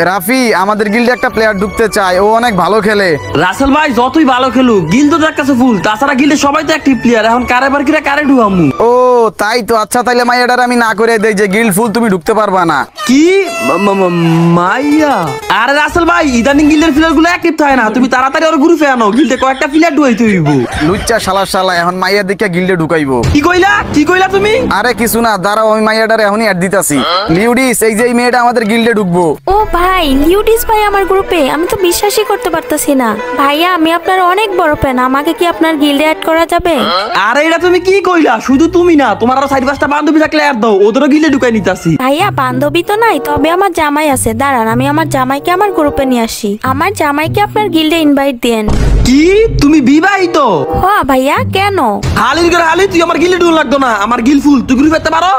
রাফি, আমাদের গিল্ডে একটা প্লেয়ার ঢুকতে চায়, ও অনেক ভালো খেলে। রাসেল ভাই যতই ভালো খেলুক, গিল্ড তো তার কাছে ফুল। তাছাড়া গিল্ডে সবাই তো অ্যাক্টিভ প্লেয়ার, এখন কারে বার কিরা কারে ঢুকামু? ও তাই তো, আচ্ছা তাইলে মাইয়াডার আমি না করে দেই যে গিল্ড ফুল, তুমি ঢুকতে পারবা না। কি মাইয়া? আরে রাসেল ভাই, ইদানিং গিল্ডের প্লেয়ার গুলো অ্যাক্টিভ থাকে না, তুমি তাড়াতাড়ি ওর গ্রুপে আনো, গিল্ডে কয়েকটা প্লেয়ার ঢুকাইতে হইব। লুচ্চা শালা এখন মাইয়া দেখে গিল্ডে ঢুকাইবো। কি কইলা তুমি? আরে কিছু না, দাঁড়াও, আমি মাইয়াডার এখনই অ্যাড দিতাছি। লিউডিস, এই যে এই মেয়েটা আমাদের গিল্ডে ঢুকবো। ও ভাই, লিউডিস ভাই আমার গ্রুপে? আমি তো বিশ্বাসই করতে পারতাছি না। ভাইয়া, আমি আপনার অনেক বড় ফ্যান, আমাকে কি আপনার গিল্ডে অ্যাড করা যাবে? আরে এটা তুমি কি কইলা? শুধু তুমি না, তোমার আরো 4-5টা বান্ধবী থাকলে অ্যাড দাও, ওদেরও গিল্ডে ঢুকাই নিতাছি। ভাইয়া, বান্ধবী তো নাই, তবে আমার জামাই আছে। দাঁড়ান, আমি আমার জামাইকে আমার গ্রুপে নিয়ে আসি। আমার জামাইকে আপনার গিল্ডে ইনভাইট দেন। কি তুমি বিবাহিত? হ্যাঁ ভাইয়া, কেন? হালির করে হালি, তুই আমার গিল্ডে ঢুল লাগতো না, আমার গিল ফুল, তুই গ্রুপে যেতে পারো।